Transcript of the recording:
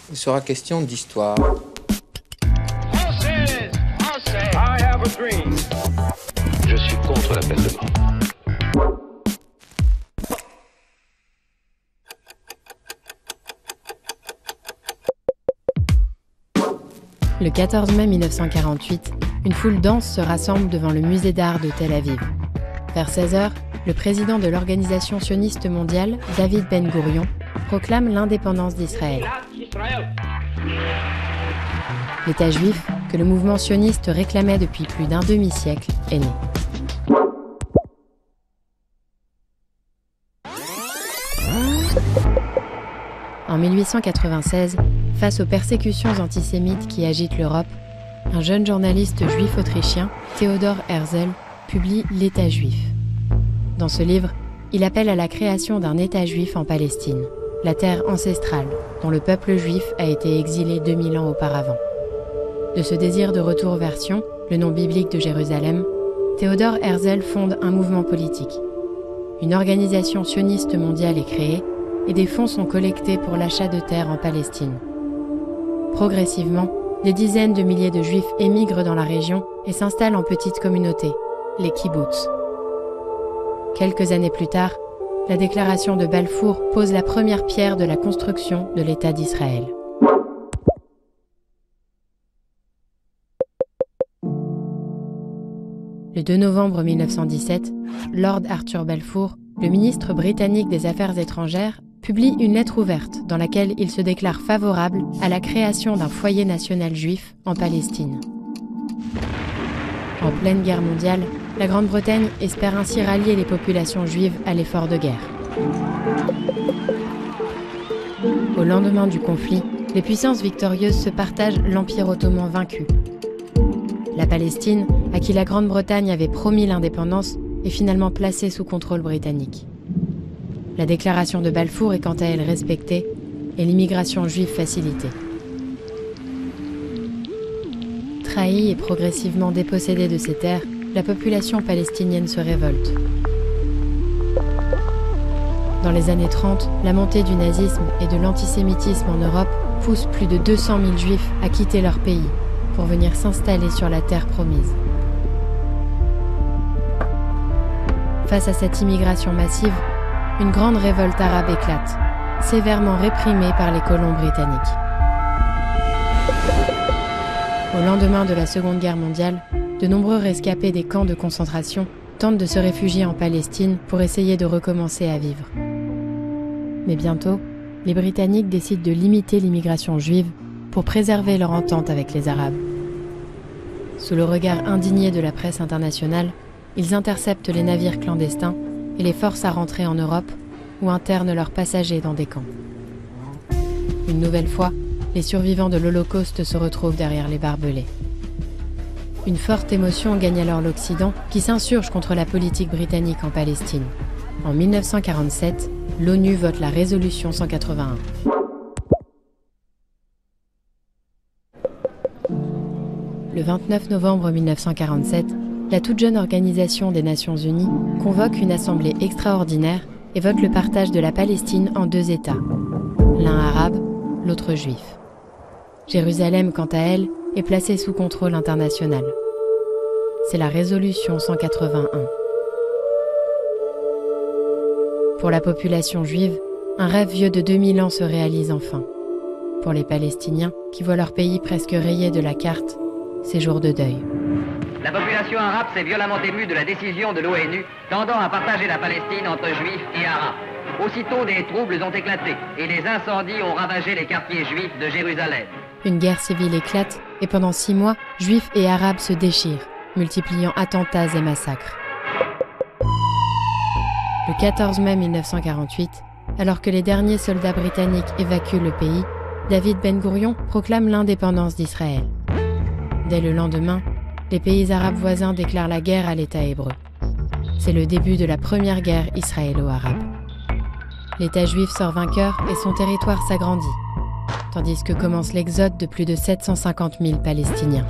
Il sera question d'histoire. Française, Français, I have a dream. Je suis contre la peine de mort. Le 14 mai 1948, une foule dense se rassemble devant le musée d'art de Tel Aviv. Vers 16h, le président de l'Organisation sioniste mondiale, David Ben Gourion, proclame l'indépendance d'Israël. L'État juif, que le mouvement sioniste réclamait depuis plus d'un demi-siècle, est né. En 1896, face aux persécutions antisémites qui agitent l'Europe, un jeune journaliste juif autrichien, Theodor Herzl, publie L'État juif. Dans ce livre, il appelle à la création d'un État juif en Palestine, la terre ancestrale dont le peuple juif a été exilé 2000 ans auparavant. De ce désir de retour vers Sion, le nom biblique de Jérusalem, Theodor Herzl fonde un mouvement politique. Une organisation sioniste mondiale est créée et des fonds sont collectés pour l'achat de terres en Palestine. Progressivement, des dizaines de milliers de juifs émigrent dans la région et s'installent en petites communautés, les kibbutz. Quelques années plus tard, la déclaration de Balfour pose la première pierre de la construction de l'État d'Israël. Le 2 novembre 1917, Lord Arthur Balfour, le ministre britannique des Affaires étrangères, publie une lettre ouverte dans laquelle il se déclare favorable à la création d'un foyer national juif en Palestine. En pleine guerre mondiale, la Grande-Bretagne espère ainsi rallier les populations juives à l'effort de guerre. Au lendemain du conflit, les puissances victorieuses se partagent l'Empire ottoman vaincu. La Palestine, à qui la Grande-Bretagne avait promis l'indépendance, est finalement placée sous contrôle britannique. La déclaration de Balfour est quant à elle respectée et l'immigration juive facilitée. Trahie et progressivement dépossédée de ses terres, la population palestinienne se révolte. Dans les années 30, la montée du nazisme et de l'antisémitisme en Europe pousse plus de 200 000 juifs à quitter leur pays pour venir s'installer sur la terre promise. Face à cette immigration massive, une grande révolte arabe éclate, sévèrement réprimée par les colons britanniques. Au lendemain de la Seconde Guerre mondiale, de nombreux rescapés des camps de concentration tentent de se réfugier en Palestine pour essayer de recommencer à vivre. Mais bientôt, les Britanniques décident de limiter l'immigration juive pour préserver leur entente avec les Arabes. Sous le regard indigné de la presse internationale, ils interceptent les navires clandestins et les forcent à rentrer en Europe ou internent leurs passagers dans des camps. Une nouvelle fois, les survivants de l'Holocauste se retrouvent derrière les barbelés. Une forte émotion gagne alors l'Occident qui s'insurge contre la politique britannique en Palestine. En 1947, l'ONU vote la résolution 181. Le 29 novembre 1947, la toute jeune Organisation des Nations Unies convoque une assemblée extraordinaire et vote le partage de la Palestine en deux États, l'un arabe, l'autre juif. Jérusalem, quant à elle, est placée sous contrôle international. C'est la résolution 181. Pour la population juive, un rêve vieux de 2000 ans se réalise enfin. Pour les Palestiniens, qui voient leur pays presque rayé de la carte, c'est jour de deuil. La population arabe s'est violemment émue de la décision de l'ONU tendant à partager la Palestine entre juifs et arabes. Aussitôt, des troubles ont éclaté et les incendies ont ravagé les quartiers juifs de Jérusalem. Une guerre civile éclate et pendant 6 mois, juifs et arabes se déchirent, multipliant attentats et massacres. Le 14 mai 1948, alors que les derniers soldats britanniques évacuent le pays, David Ben Gourion proclame l'indépendance d'Israël. Dès le lendemain, les pays arabes voisins déclarent la guerre à l'État hébreu. C'est le début de la première guerre israélo-arabe. L'État juif sort vainqueur et son territoire s'agrandit, tandis que commence l'exode de plus de 750 000 Palestiniens.